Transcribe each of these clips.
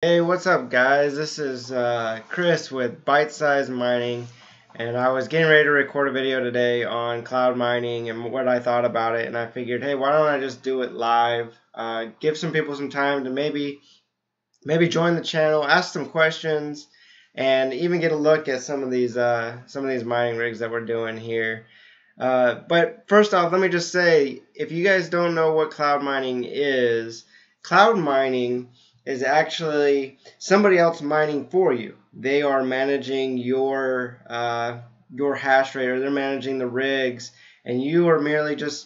Hey, what's up, guys? This is Chris with BiteSizeMining, and I was getting ready to record a video today on cloud mining and what I thought about it, and I figured, hey, why don't I just do it live? Give some people some time to maybe join the channel, ask some questions, and even get a look at some of these mining rigs that we're doing here. But first off, let me just say, if you guys don't know what cloud mining is actually somebody else mining for you. They are managing your hash rate, or they're managing the rigs, and you are merely just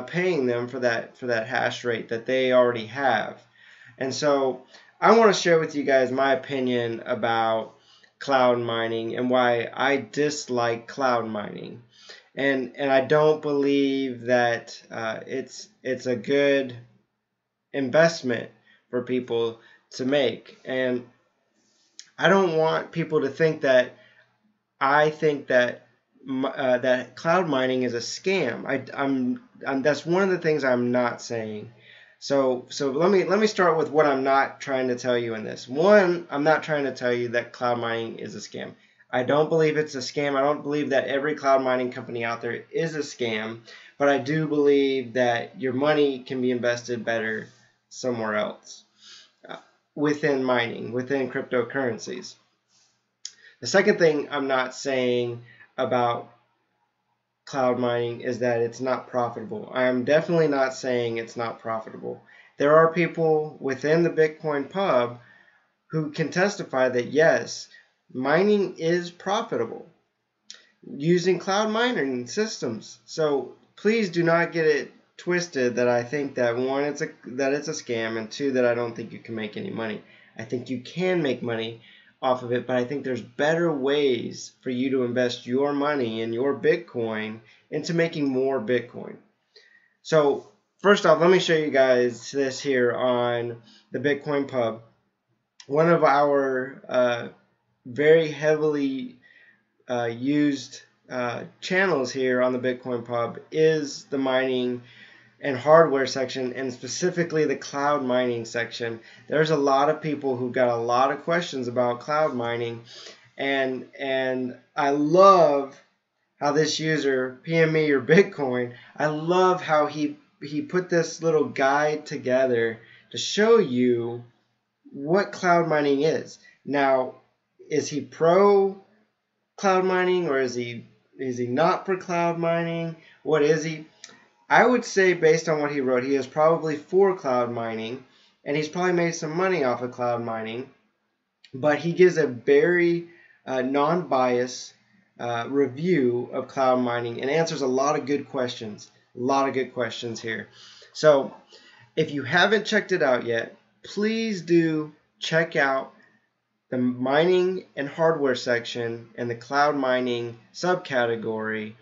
paying them for that hash rate that they already have. And so I want to share with you guys my opinion about cloud mining and why I dislike cloud mining. And I don't believe that it's a good investment for people to make. And I don't want people to think that I think that that cloud mining is a scam. I'm that's one of the things I'm not saying. So let me start with what I'm not trying to tell you in this. One, I'm not trying to tell you that cloud mining is a scam. I don't believe it's a scam. I don't believe that every cloud mining company out there is a scam, but I do believe that your money can be invested better somewhere else within mining, within cryptocurrencies. The second thing I'm not saying about cloud mining is that it's not profitable. I am definitely not saying it's not profitable. There are people within the Bitcoin pub who can testify that yes, mining is profitable using cloud mining systems. So please do not get it twisted that I think that one, it's a scam, and two, that I don't think you can make any money. I think you can make money off of it, but I think there's better ways for you to invest your money and your Bitcoin into making more Bitcoin. So first off, let me show you guys this here on the Bitcoin pub. One of our very heavily used channels here on the Bitcoin pub is the mining and hardware section, and specifically the cloud mining section. There's a lot of people who got a lot of questions about cloud mining, and I love how this user, PM me your Bitcoin, I love how he put this little guide together to show you what cloud mining is. Now, is he pro cloud mining, or is he not for cloud mining? What is he? I would say, based on what he wrote, he is probably for cloud mining, and he's probably made some money off of cloud mining, but he gives a very non-biased review of cloud mining and answers a lot of good questions. A lot of good questions here. So if you haven't checked it out yet, please do check out the mining and hardware section and the cloud mining subcategory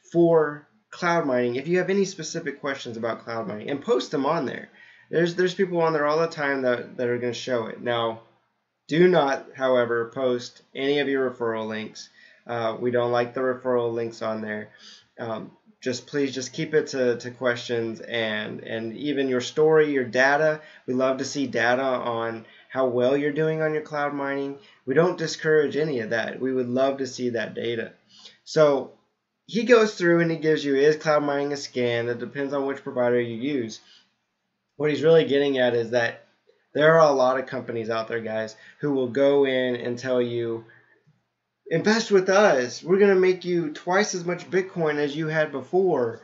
for cloud mining if you have any specific questions about cloud mining, and post them on there. There's people on there all the time that are going to show it. Now, do not, however, post any of your referral links. We don't like the referral links on there. Please just keep it to questions, and even your story, your data. We love to see data on how well you're doing on your cloud mining. We don't discourage any of that. We would love to see that data. So he goes through and he gives you, is cloud mining a scam? It depends on which provider you use. What he's really getting at is that there are a lot of companies out there, guys, who will go in and tell you, invest with us. We're going to make you twice as much Bitcoin as you had before.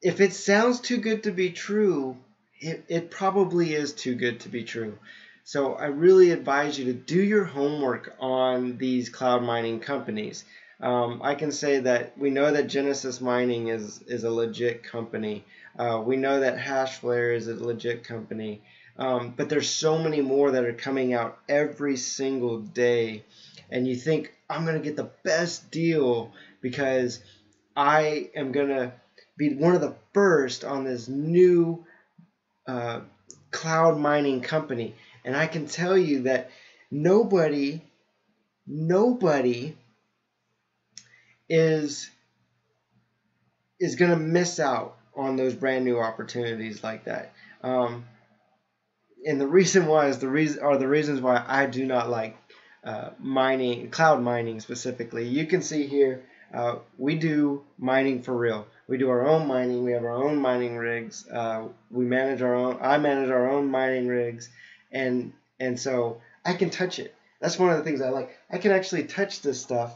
If it sounds too good to be true, it probably is too good to be true. So I really advise you to do your homework on these cloud mining companies. I can say that we know that Genesis Mining is a legit company. We know that Hashflare is a legit company. But there's so many more that are coming out every single day. And you think, I'm going to get the best deal because I am going to be one of the first on this new cloud mining company. And I can tell you that nobody is going to miss out on those brand new opportunities like that. and the reason why is the reasons why I do not like cloud mining specifically. You can see here, we do mining for real. We do our own mining. We have our own mining rigs. We manage our own. I manage our own mining rigs, and so I can touch it. That's one of the things I like. I can actually touch this stuff,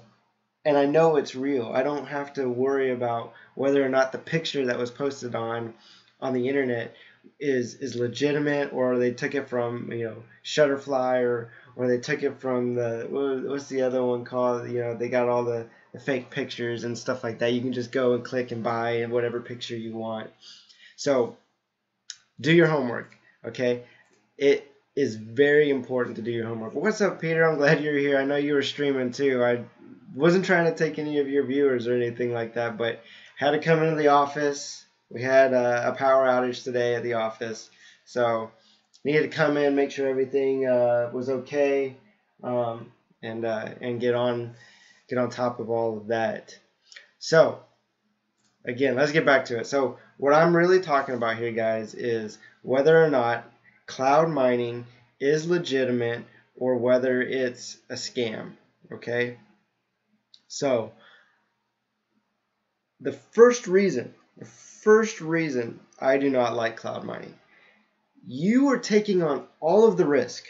and I know it's real. I don't have to worry about whether or not the picture that was posted on the internet is legitimate, or they took it from Shutterfly, or they took it from what's the other one called? They got all the fake pictures and stuff like that. You can just go and click and buy whatever picture you want. So do your homework, okay? It is very important to do your homework. What's up, Peter? I'm glad you're here. I know you were streaming too. I wasn't trying to take any of your viewers or anything like that, but had to come into the office. We had a power outage today at the office, so needed to come in, make sure everything was okay, and get on top of all of that. So again, let's get back to it. So what I'm really talking about here, guys, is whether or not cloud mining is legitimate or whether it's a scam. Okay, so the first reason I do not like cloud mining, you are taking on all of the risk.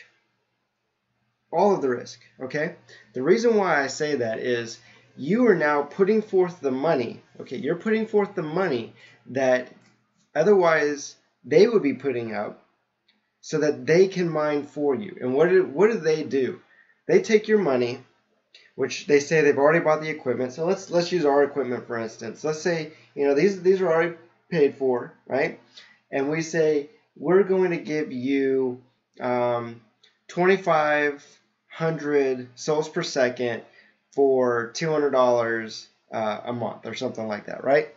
Okay? The reason why I say that is you are now putting forth the money. Okay, you're putting forth the money that otherwise they would be putting up so that they can mine for you. And what do they do? They take your money, which they say they've already bought the equipment. So let's use our equipment for instance. Let's say these are already paid for, right? And we say we're going to give you 2,500 souls per second for $200 a month or something like that, right?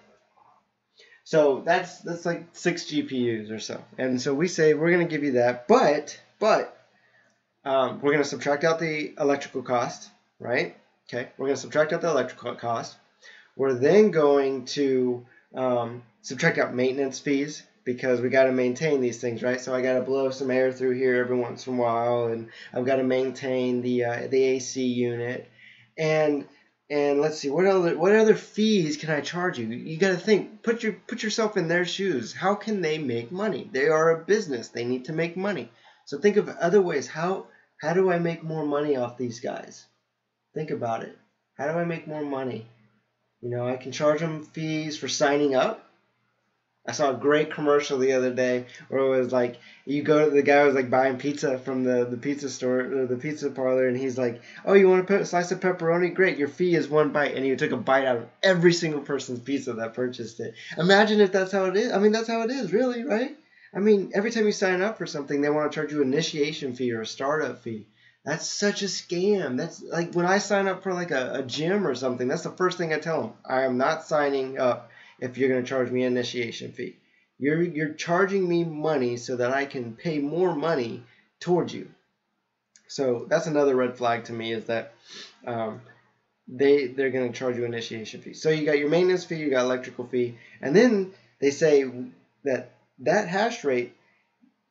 So that's like 6 GPUs or so. And so we say we're going to give you that, but we're going to subtract out the electrical cost, right? Okay, we're going to subtract out the electrical cost. We're then going to subtract out maintenance fees, because we got to maintain these things, right? So I got to blow some air through here every once in a while, and I've got to maintain the AC unit, and let's see, what other fees can I charge you? You got to think, put yourself in their shoes. How can they make money? They are a business. They need to make money. So think of other ways. How do I make more money off these guys? Think about it. How do I make more money? I can charge them fees for signing up. I saw a great commercial the other day where it was like, you go to the guy who was like buying pizza from the pizza store or the pizza parlor, and he's like, oh, you want a slice of pepperoni? Great, your fee is 1 bite. And he took a bite out of every single person's pizza that purchased it. Imagine if that's how it is. I mean, that's how it is, really, right? I mean, every time you sign up for something, they want to charge you an initiation fee or a startup fee. That's such a scam. That's like when I sign up for like a gym or something, that's the first thing I tell them. I am not signing up if you're going to charge me an initiation fee. You're charging me money so that I can pay more money towards you. So that's another red flag to me, is that they're going to charge you an initiation fee. So you got your maintenance fee, you got electrical fee, and then they say that hash rate,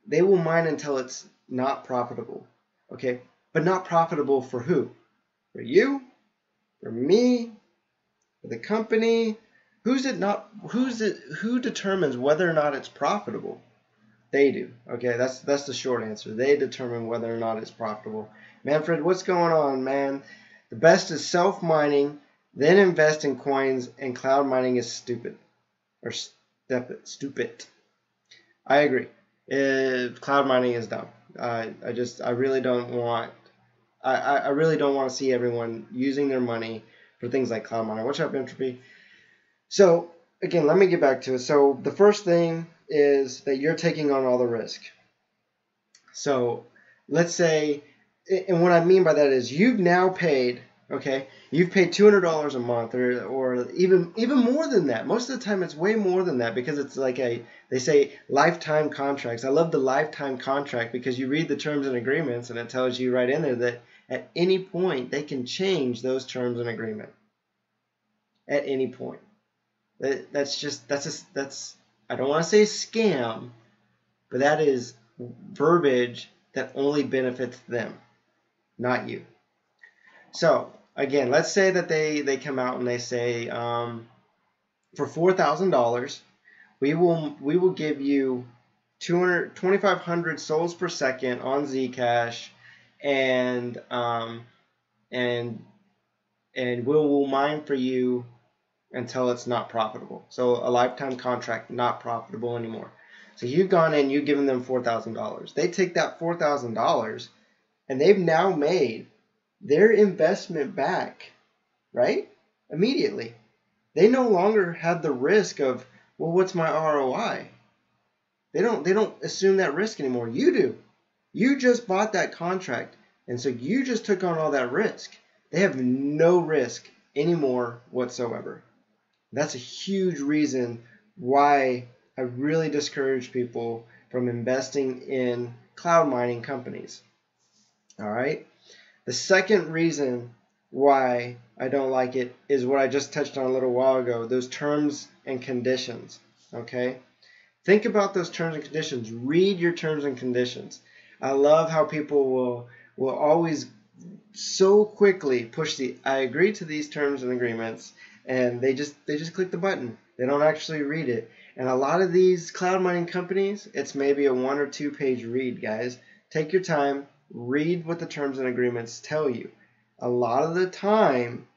they will mine until it's not profitable. Okay, but not profitable for who? For you? For me? For the company? Who determines whether or not it's profitable? They do. Okay, that's the short answer. They determine whether or not it's profitable. Manfred, what's going on, man? The best is self-mining, then invest in coins, and cloud mining is stupid. Or stupid. I agree. Cloud mining is dumb. I really don't want to see everyone using their money for things like cloud mining. What's up, Entropy? So again, let me get back to it. So the first thing is that you're taking on all the risk. So let's say, and what I mean by that is you've now paid, okay, you've paid $200 a month, or even more than that. Most of the time it's way more than that, because it's like they say lifetime contracts. I love the lifetime contract, because you read the terms and agreements and it tells you right in there that at any point they can change those terms and agreement. At any point. That's I don't want to say scam, but that is verbiage that only benefits them, not you. So again, let's say that they come out and they say, for $4,000, we will give you 2,500 souls per second on Zcash, and we'll mine for you until it's not profitable. So a lifetime contract, not profitable anymore. So you've gone in, you've given them $4,000. They take that $4,000 and they've now made their investment back, right? Immediately. They no longer have the risk of, well, what's my ROI? They don't assume that risk anymore. You do. You just bought that contract, and so you just took on all that risk. They have no risk anymore whatsoever. That's a huge reason why I really discourage people from investing in cloud mining companies. All right. The second reason why I don't like it is what I just touched on a little while ago, those terms and conditions. Okay. Think about those terms and conditions. Read your terms and conditions. I love how people will always so quickly push the I agree to these terms and agreements, and they just click the button. They don't actually read it. And a lot of these cloud mining companies, it's maybe a 1 or 2 page read, guys. Take your time, read what the terms and agreements tell you. A lot of the time,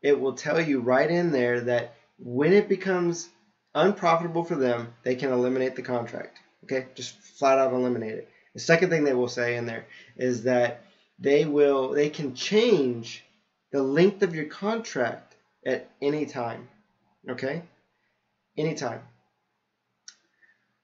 it will tell you right in there that when it becomes unprofitable for them, they can eliminate the contract. Okay, just flat out eliminate it. The second thing they will say in there is that they can change the length of your contract at any time. Okay, anytime.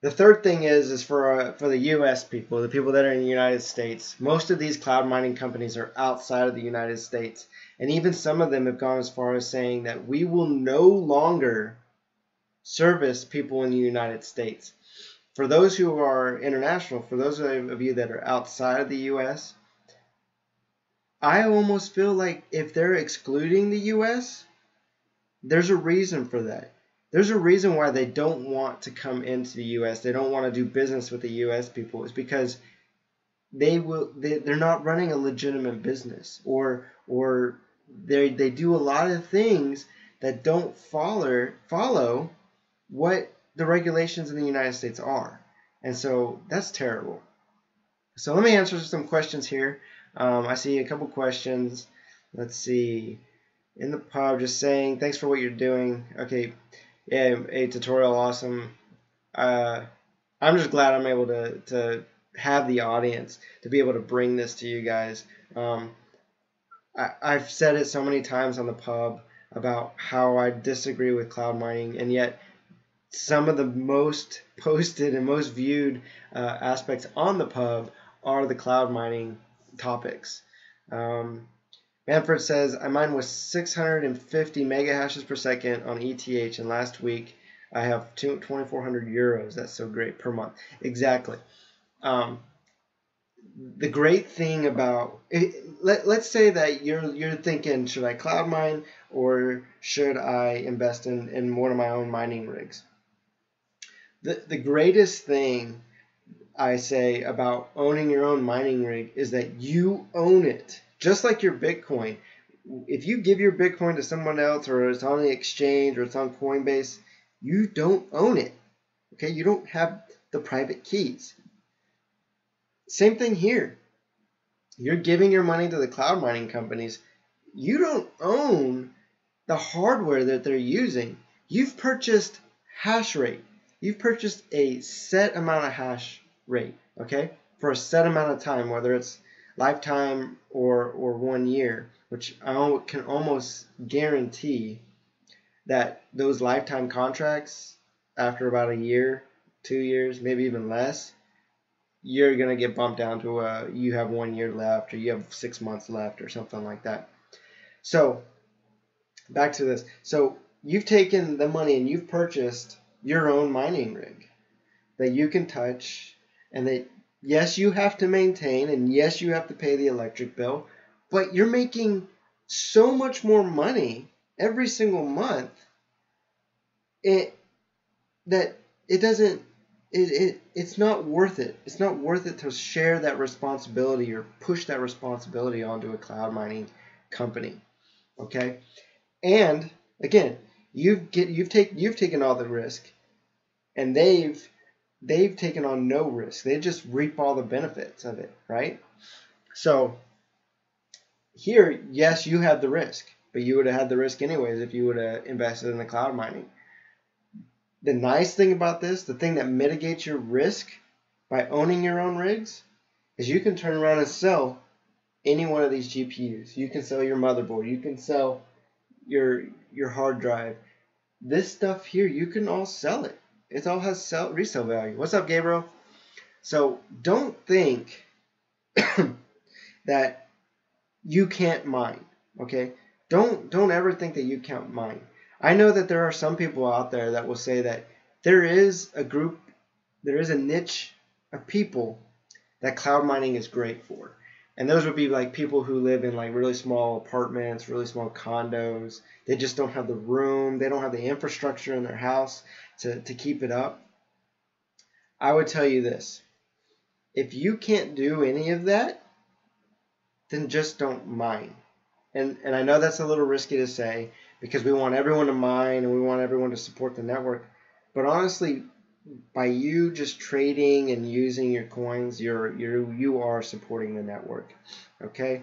The third thing is for the U.S. people, the people that are in the United States. Most of these cloud mining companies are outside of the United States, and even some of them have gone as far as saying that we will no longer service people in the United States. For those who are international, for those of you that are outside of the U.S., I almost feel like if they're excluding the U.S., there's a reason for that. There's a reason why they don't want to come into the U.S. They don't want to do business with the U.S. people. It's because they're not running a legitimate business, or they do a lot of things that don't follow what the regulations in the United States are. And so that's terrible. So let me answer some questions here. I see a couple questions. Let's see. In the pub, just saying, thanks for what you're doing. Okay. Yeah, a tutorial, awesome. I'm just glad I'm able to have the audience to be able to bring this to you guys. I've said it so many times on the pub about how I disagree with cloud mining, and yet some of the most posted and most viewed aspects on the pub are the cloud mining topics. Manfred says, I mine with 650 mega hashes per second on ETH, and last week I have 2,400 euros. That's so great per month. Exactly. The great thing about it, let's say that you're thinking, should I cloud mine or should I invest in one of my own mining rigs? The greatest thing I say about owning your own mining rig is that you own it. Just like your Bitcoin. If you give your Bitcoin to someone else, or it's on the exchange, or it's on Coinbase, you don't own it. Okay, you don't have the private keys. Same thing here. You're giving your money to the cloud mining companies. You don't own the hardware that they're using. You've purchased hash rate. You've purchased a set amount of hash rate, okay, for a set amount of time, whether it's lifetime or 1 year, which I can almost guarantee that those lifetime contracts, after about a year, 2 years, maybe even less, you're going to get bumped down to you have 1 year left, or you have 6 months left, or something like that. So back to this. So you've taken the money and you've purchased your own mining rig that you can touch, and that yes, you have to maintain, and yes, you have to pay the electric bill, but you're making so much more money every single month that it doesn't it's not worth it. It's not worth it to share that responsibility or push that responsibility onto a cloud mining company. Okay, and again, you've taken all the risk, and they've taken on no risk. They just reap all the benefits of it, right? So here, yes, you had the risk, but you would have had the risk anyways if you would have invested in the cloud mining. The nice thing about this, the thing that mitigates your risk by owning your own rigs, is you can turn around and sell any one of these GPUs. You can sell your motherboard. You can sell your hard drive. This stuff here, you can all sell it. It all has resale value. What's up, Gabriel? So don't think that you can't mine. Okay? Don't ever think that you can't mine. I know that there are some people out there that will say that there is a niche of people that cloud mining is great for. And those would be like people who live in like really small apartments, really small condos. They just don't have the room. They don't have the infrastructure in their house to keep it up. I would tell you this. If you can't do any of that, then just don't mine. And I know that's a little risky to say because we want everyone to mine and we want everyone to support the network. But honestly, by you just trading and using your coins, you are supporting the network. Okay?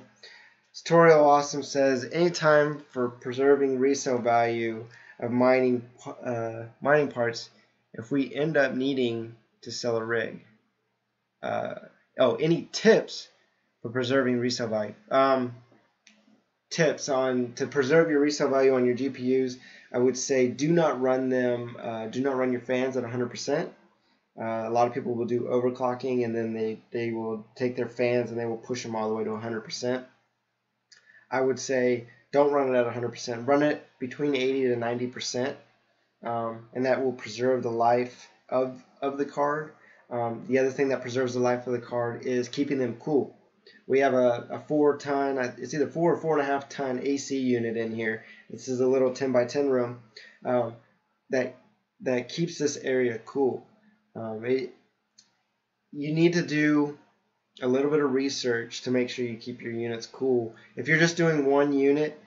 Tutorial Awesome says, anytime for preserving resale value of mining parts, if we end up needing to sell a rig. Any tips for preserving resale value? Tips on to preserve your resale value on your GPUs. I would say do not run them. Do not run your fans at 100%. A lot of people will do overclocking, and then they will take their fans and they will push them all the way to 100%. I would say don't run it at 100%. Run it between 80 to 90%, and that will preserve the life of the card. The other thing that preserves the life of the card is keeping them cool. We have a 4-ton, it's either 4 or 4.5 ton AC unit in here. This is a little 10 by 10 room that keeps this area cool. You need to do a little bit of research to make sure you keep your units cool. If you're just doing one unit,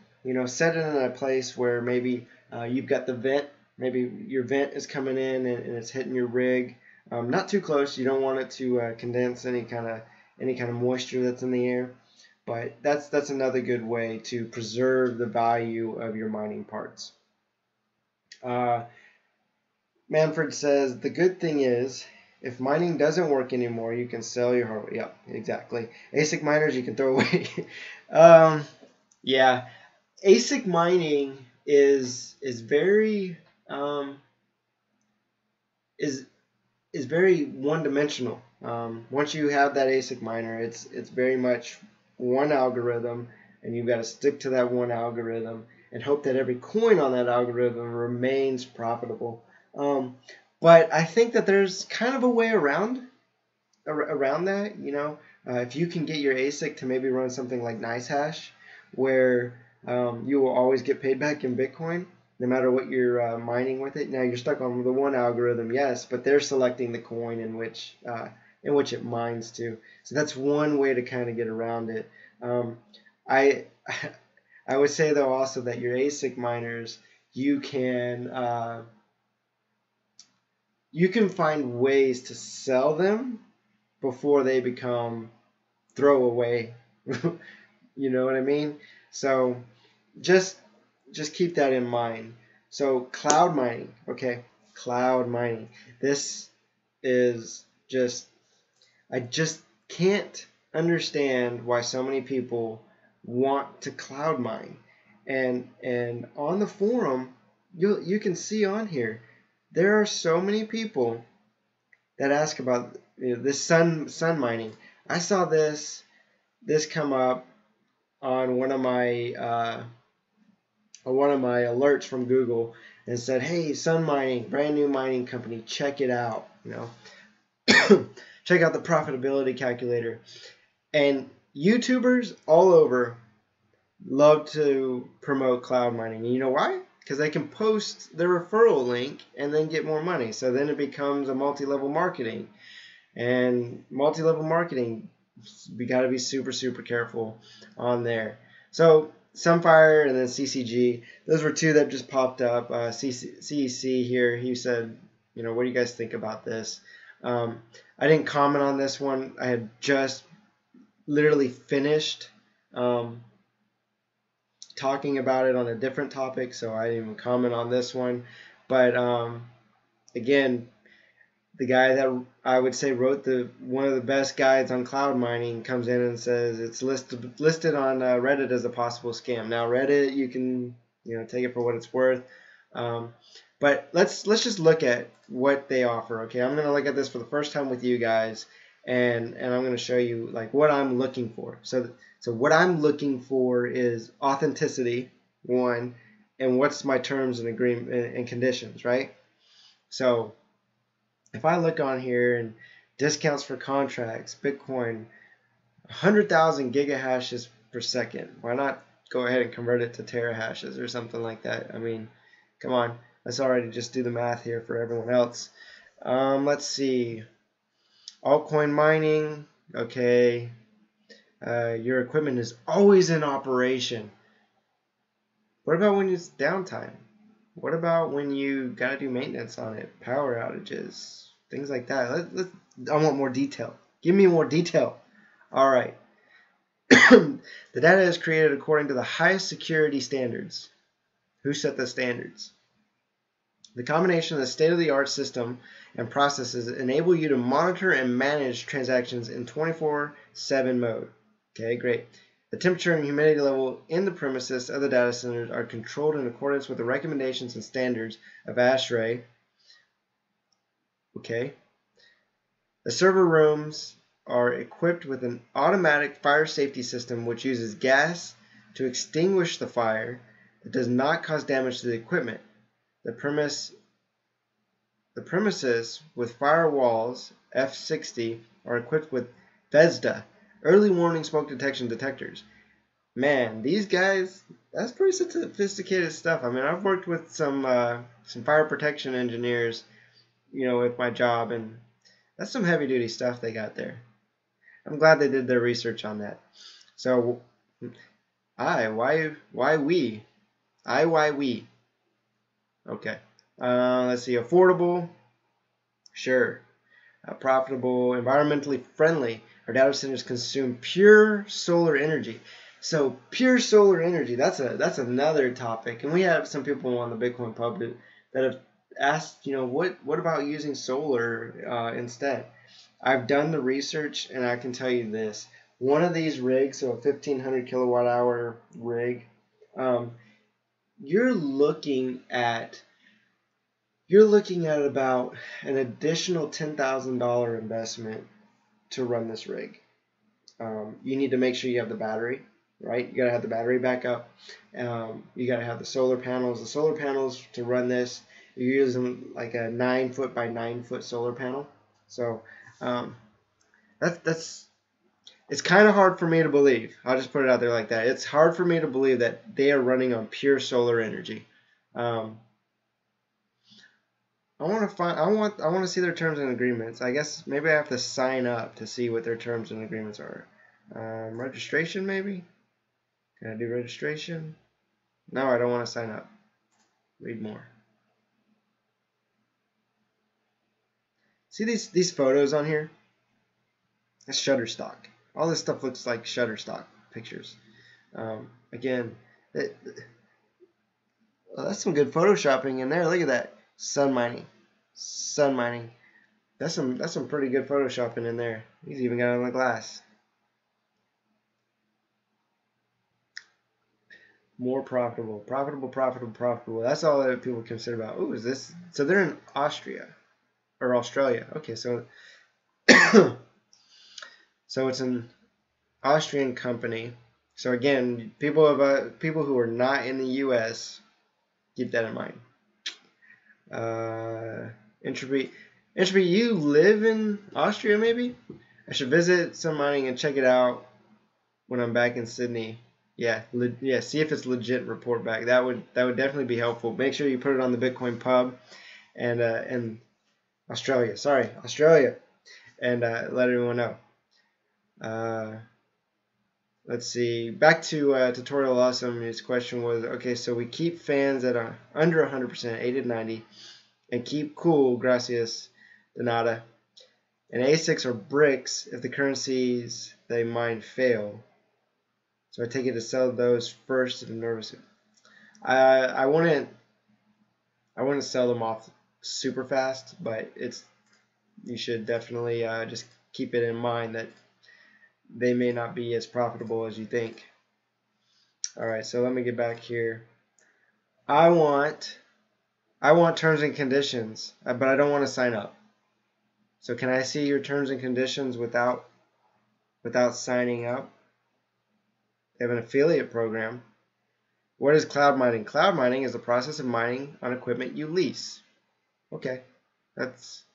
set it in a place where maybe you've got the vent. Maybe your vent is coming in and it's hitting your rig. Not too close. You don't want it to condense any kind of moisture that's in the air. But that's another good way to preserve the value of your mining parts. Manfred says, the good thing is, if mining doesn't work anymore, you can sell your hardware. Yep, exactly. ASIC miners you can throw away. Yeah, ASIC mining is very is very one-dimensional. Once you have that ASIC miner, it's very much one algorithm, and you've got to stick to that one algorithm and hope that every coin on that algorithm remains profitable. But I think that there's kind of a way around that. If you can get your ASIC to maybe run something like Nicehash, where you will always get paid back in Bitcoin, no matter what you're mining with it. Now you're stuck on the one algorithm, yes, but they're selecting the coin in which it mines to. So that's one way to kind of get around it. I would say though also that your ASIC miners, you can find ways to sell them before they become throwaway. You know what I mean? So just keep that in mind. So cloud mining, okay? Cloud mining. This is I just can't understand why so many people want to cloud mine. And on the forum, you can see on here, there are so many people that ask about this sun mining. I saw this come up on one of my alerts from Google and said, "Hey, sun mining, brand new mining company, check it out." Check out the profitability calculator. And YouTubers all over love to promote cloud mining. And you know why? because they can post their referral link and then get more money. So then it becomes a multi-level marketing. And multi-level marketing, we got to be super, super careful on there. So Sunfire and then CCG, those were two that just popped up. CEC here, he said, you know, what do you guys think about this? I didn't comment on this one. I had just literally finished talking about it on a different topic, so I didn't even comment on this one. But again, the guy that I would say wrote one of the best guides on cloud mining comes in and says it's listed on Reddit as a possible scam. Now Reddit, you can take it for what it's worth, but let's just look at what they offer. Okay, I'm gonna look at this for the first time with you guys, and I'm gonna show you like what I'm looking for. So what I'm looking for is authenticity, one, and what's my terms and agreement and conditions, right? So if I look on here and discounts for contracts, Bitcoin, 100,000 gigahashes per second. Why not go ahead and convert it to terahashes or something like that? I mean, come on. Let's already just do the math here for everyone else. Let's see. Altcoin mining. Okay. Your equipment is always in operation. What about when it's downtime? What about when you got to do maintenance on it? Power outages, things like that. I want more detail. Give me more detail. All right. The data is created according to the highest security standards. Who set the standards? The combination of the state-of-the-art system and processes enable you to monitor and manage transactions in 24/7 mode. Okay, great. The temperature and humidity level in the premises of the data centers are controlled in accordance with the recommendations and standards of ASHRAE. Okay. The server rooms are equipped with an automatic fire safety system which uses gas to extinguish the fire that does not cause damage to the equipment. The premises with firewalls F60 are equipped with VESDA, early warning smoke detection detectors. Man, these guys, that's pretty sophisticated stuff. I mean, I've worked with some fire protection engineers, with my job, and that's some heavy duty stuff they got there. I'm glad they did their research on that. So, why we? Okay. Let's see, affordable, sure. Profitable, environmentally friendly. Our data centers consume pure solar energy. So pure solar energy, that's another topic. And we have some people on the Bitcoin.pub that have asked, what about using solar instead? I've done the research, and I can tell you this. One of these rigs, so a 1,500 kilowatt hour rig, you're looking at about an additional $10,000 investment to run this rig. You need to make sure you have the battery, right? You gotta have the battery backup. You gotta have the solar panels. The solar panels to run this, you're using like a 9-foot by 9-foot solar panel. So it's kind of hard for me to believe. I'll just put it out there like that. It's hard for me to believe that they are running on pure solar energy. I want to see their terms and agreements. I guess maybe I have to sign up to see what their terms and agreements are. Registration maybe? Can I do registration? No, I don't want to sign up. Read more. See these photos on here? That's Shutterstock. All this stuff looks like Shutterstock pictures. Again, well, that's some good photoshopping in there. Look at that. Sun mining. That's some pretty good photoshopping in there. He's even got it on the glass. More profitable. That's all that people consider about. Ooh, is this? So they're in Austria or Australia. Okay, so so it's an Austrian company. So again, people who are not in the U.S., keep that in mind. Entropy, you live in Austria maybe? I should visit some mining and check it out when I'm back in Sydney. Yeah, yeah. See if it's legit. Report back. That would definitely be helpful. Make sure you put it on the Bitcoin.pub and Australia. Sorry, Australia, and let everyone know. Let's see. Back to Tutorial Awesome. His question was, okay, so we keep fans at under 100%, 80 to 90, and keep cool, gracias de nada. And ASICs are bricks if the currencies they mine fail. So I take it to sell those first if I'm nervous. I wouldn't sell them off super fast, but you should definitely just keep it in mind that they may not be as profitable as you think. All right, so let me get back here. I want terms and conditions, but I don't want to sign up. So can I see your terms and conditions without signing up? They have an affiliate program. What is cloud mining? Cloud mining is the process of mining on equipment you lease. Okay, that's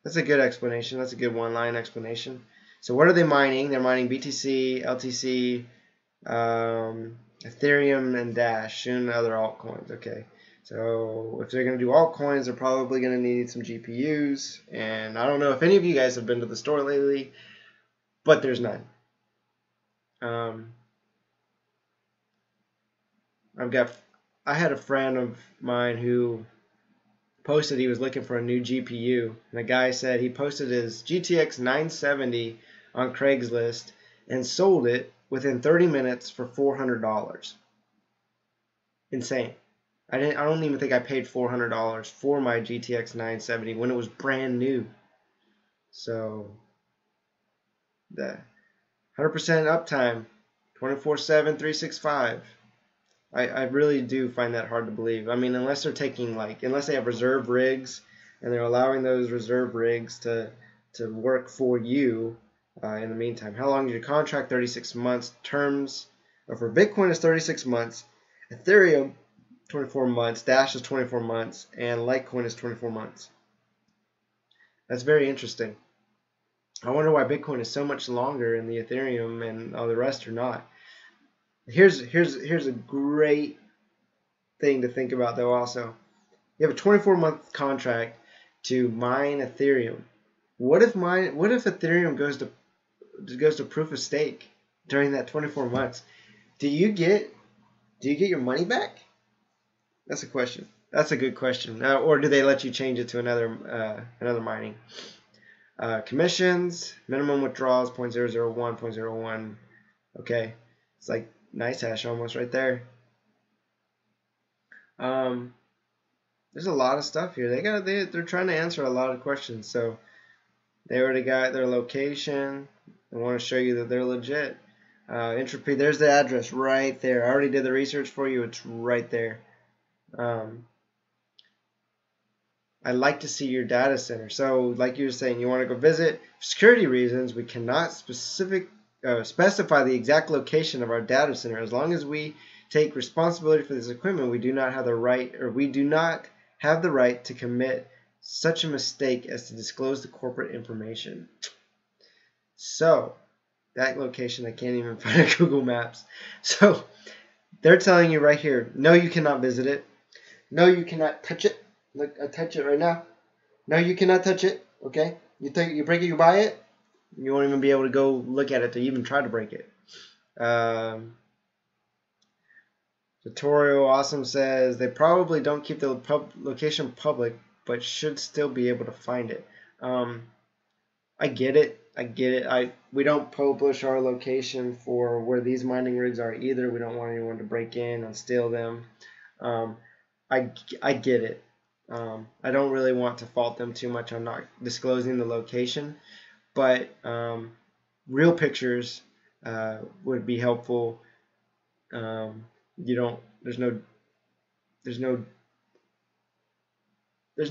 a good explanation. That's a good one-line explanation. So what are they mining? They're mining BTC, LTC, Ethereum, and Dash, and other altcoins. Okay, so if they're going to do altcoins, they're probably going to need some GPUs. And I don't know if any of you guys have been to the store lately, but there's none. I had a friend of mine who posted he was looking for a new GPU, and the guy said he posted his GTX 970 on Craigslist and sold it within 30 minutes for $400. Insane. I don't even think I paid $400 for my GTX 970 when it was brand new. So the 100% uptime, 24/7, 365. I really do find that hard to believe. I mean, unless they're taking unless they have reserve rigs and they're allowing those reserve rigs to work for you in the meantime. How long is your contract? 36 months. Terms for Bitcoin is 36 months. Ethereum 24 months. Dash is 24 months, and Litecoin is 24 months. That's very interesting. I wonder why Bitcoin is so much longer and the Ethereum and all the rest are not. Here's a great thing to think about though. Also, you have a 24-month contract to mine Ethereum. What if Ethereum goes to proof of stake during that 24 months? Do you get your money back? That's a question. That's a good question. Or do they let you change it to another mining? Commissions, minimum withdrawals 0.001, 0.01. Okay, it's like Nicehash almost right there. There's a lot of stuff here. They're trying to answer a lot of questions. So they already got their location. I want to show you that they're legit. Entropy. There's the address right there. I already did the research for you. It's right there. I'd like to see your data center. So like you were saying, you want to go visit. For security reasons, we cannot specify the exact location of our data center. As long as we take responsibility for this equipment, we do not have the right to commit such a mistake as to disclose the corporate information. So that location I can't even find on Google Maps. So they're telling you right here, no, you cannot visit it. No, you cannot touch it. Look, I touch it right now. No, you cannot touch it. Okay, you break it, you buy it. You won't even be able to go look at it to even try to break it. Tutorial Awesome says they probably don't keep the location public, but should still be able to find it. I get it. We don't publish our location for where these mining rigs are either. We don't want anyone to break in and steal them. I get it. I don't really want to fault them too much on not disclosing the location, but real pictures would be helpful. There's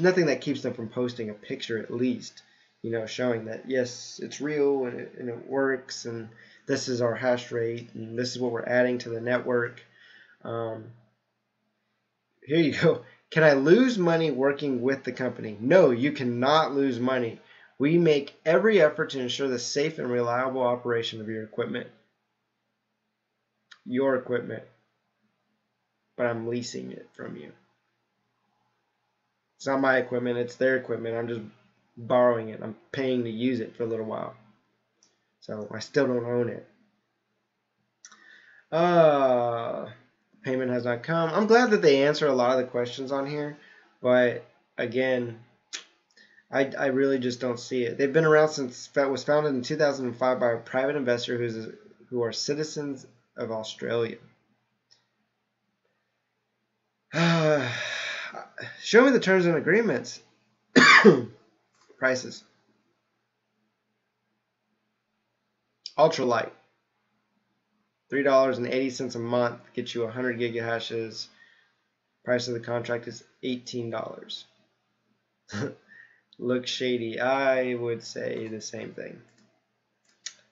nothing that keeps them from posting a picture at least, showing that yes, it's real and it works, and this is our hash rate and this is what we're adding to the network. Here you go. Can I lose money working with the company? No, you cannot lose money. We make every effort to ensure the safe and reliable operation of your equipment. your equipment, but I'm leasing it from you. It's not my equipment, it's their equipment. I'm just borrowing it. I'm paying to use it for a little while. So I still don't own it. Payment has not come. I'm glad that they answer a lot of the questions on here, but again, I really just don't see it. They've been around since it was founded in 2005 by a private investor who are citizens of Australia. Show me the terms and agreements. Prices. Ultralight. $3.80 a month gets you 100 gigahashes. Price of the contract is $18. Looks shady. I would say the same thing.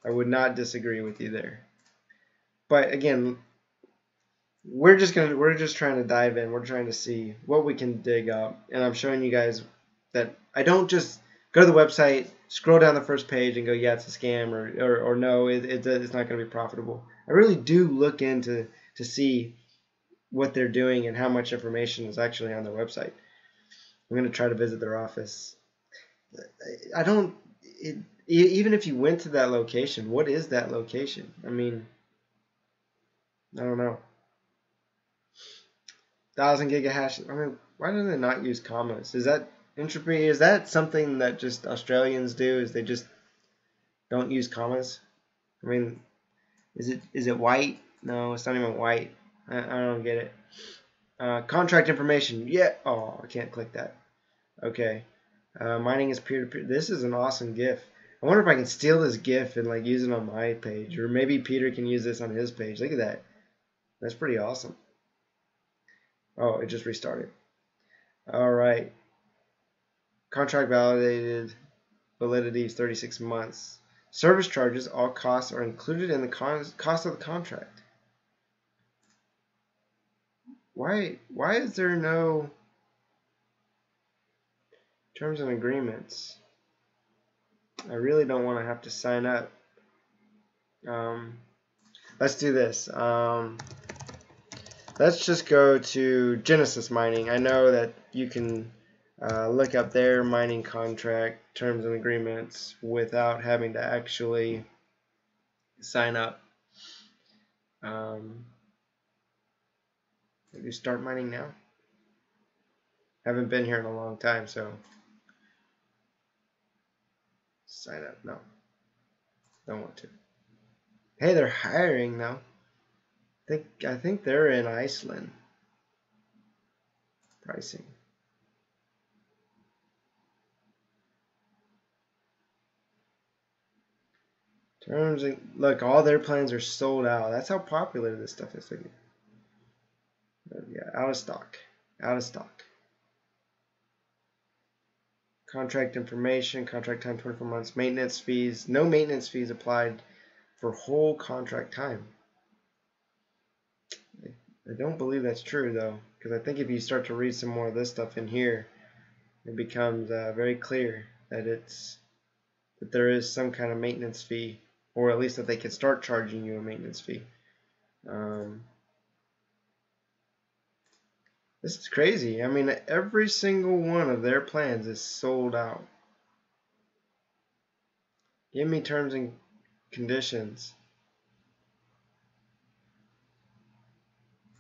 I would not disagree with you there. But again, we're just trying to dive in. We're trying to see what we can dig up, and I'm showing you guys that I don't just go to the website, scroll down the first page, and go, yeah, it's a scam, or no, it's not going to be profitable. I really do look into to see what they're doing and how much information is actually on their website. I'm going to try to visit their office. Even if you went to that location, what is that location? I mean, I don't know. 1,000 gigahash. I mean, why do they not use commas? Is that entropy? Is that something that just Australians do? Is they just don't use commas? I mean, is it white? No, it's not even white. I don't get it. Contract information. Yeah. Oh, I can't click that. Okay. Mining is peer-to-peer. This is an awesome GIF. I wonder if I can steal this GIF and like use it on my page, or maybe Peter can use this on his page. Look at that. That's pretty awesome. Oh, it just restarted. All right. Contract validated. Validity is 36 months. Service charges, all costs are included in the cost of the contract. Why is there no terms and agreements? I really don't want to have to sign up. Let's do this. Let's just go to Genesis Mining. I know that you can look up their mining contract terms and agreements without having to actually sign up. Maybe start mining now. Haven't been here in a long time, so sign up. No, don't want to. Hey, they're hiring now. I think they're in Iceland. Pricing. Terms and look, all their plans are sold out. That's how popular this stuff is. Yeah, out of stock. Out of stock. Contract information, contract time 24 months, maintenance fees. No maintenance fees applied for whole contract time. I don't believe that's true though, because I think if you start to read some more of this stuff in here, it becomes very clear that there is some kind of maintenance fee, or at least that they can start charging you a maintenance fee. This is crazy. I mean, every single one of their plans is sold out. Give me terms and conditions.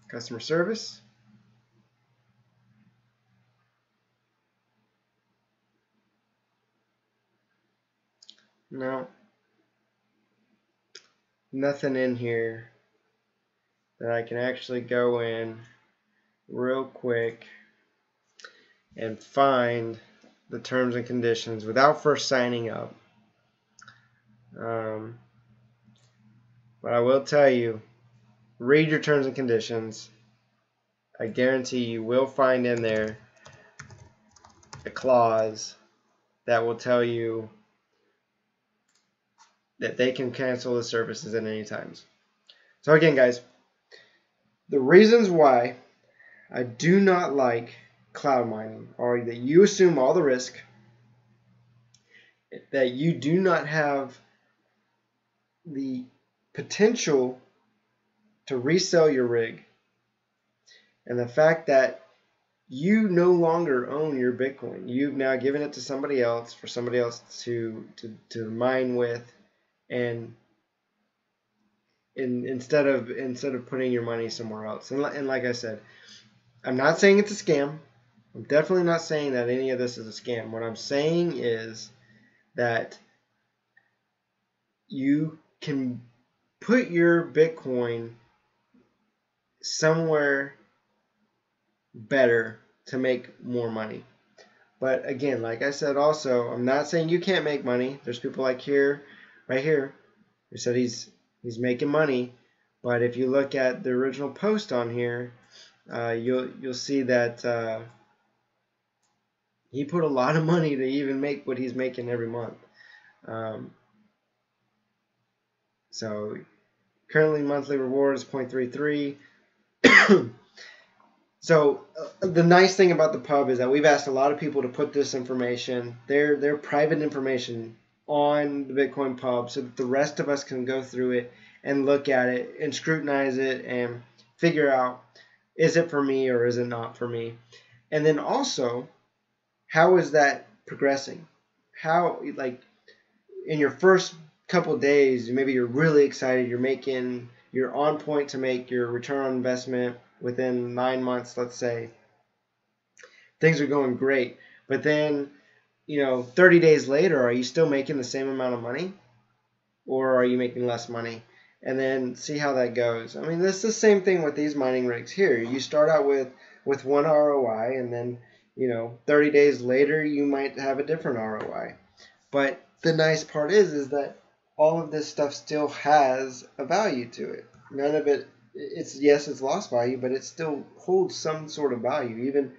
Customer service. No. Nothing in here that I can actually go in real quick and find the terms and conditions without first signing up. But I will tell you, read your terms and conditions. I guarantee you will find in there a clause that will tell you that they can cancel the services at any time. So again, guys, the reasons why I do not like cloud mining are that you assume all the risk, that you do not have the potential to resell your rig. And the fact that you no longer own your Bitcoin. You've now given it to somebody else for somebody else to mine with, and instead of putting your money somewhere else. And like I said, I'm not saying it's a scam. I'm definitely not saying that any of this is a scam. What I'm saying is that you can put your Bitcoin somewhere better to make more money. But again, like I said, also, I'm not saying you can't make money. There's people like right here, who said he's making money. But if you look at the original post on here, you'll see that he put a lot of money to even make what he's making every month. So currently monthly reward is 0.33. So the nice thing about the pub is that we've asked a lot of people to put this information, their private information, on the Bitcoin pub, so that the rest of us can go through it and look at it and scrutinize it and figure out, is it for me or is it not for me? And then also, how is that progressing? How, like, in your first couple days, maybe you're really excited, you're on point to make your return on investment within 9 months, let's say. Things are going great. But then, 30 days later, are you still making the same amount of money? Or are you making less money? And then see how that goes. I mean, it's the same thing with these mining rigs here. You start out with one ROI, and then, 30 days later, you might have a different ROI. But the nice part is that all of this stuff still has a value to it. None of it, it's lost value, but it still holds some sort of value, even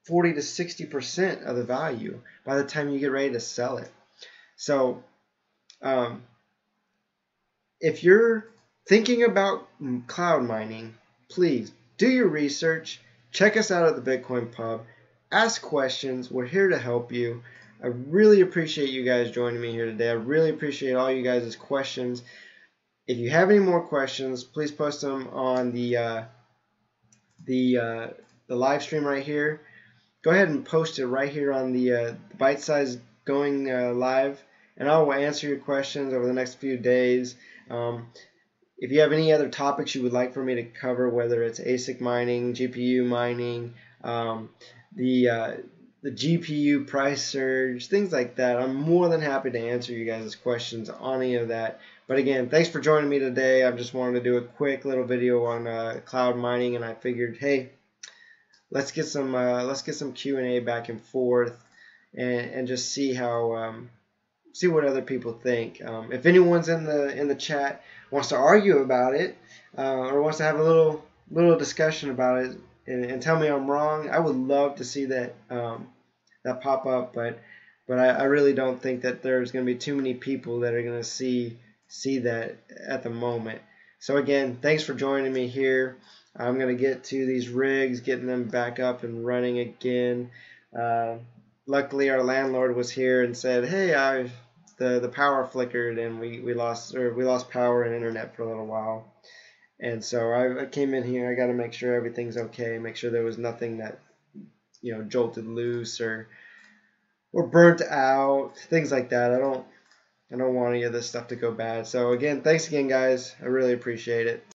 40 to 60% of the value by the time you get ready to sell it. So if you're thinking about cloud mining, please do your research. Check us out at the Bitcoin Pub. Ask questions. We're here to help you. I really appreciate you guys joining me here today. I really appreciate all you guys' questions. If you have any more questions, please post them on the live stream right here. Go ahead and post it right here on the Bite Size going live, and I will answer your questions over the next few days. If you have any other topics you would like for me to cover, whether it's ASIC mining, GPU mining, the GPU price surge, things like that, I'm more than happy to answer you guys' questions on any of that. But again, thanks for joining me today. I just wanted to do a quick little video on cloud mining, and I figured, hey, let's get some Q&A back and forth, and just see how see what other people think. If anyone's in the chat wants to argue about it, or wants to have a little discussion about it, and tell me I'm wrong, I would love to see that that pop up. But I really don't think that there's going to be too many people that are going to see that at the moment. So again, thanks for joining me here. I'm going to get to these rigs, getting them back up and running again. Luckily, our landlord was here and said, hey, the power flickered, and we lost power and internet for a little while. And so I came in here. I got to make sure everything's okay, make sure there was nothing that jolted loose or burnt out, things like that. I don't want any of this stuff to go bad. So again, thanks again, guys. I really appreciate it.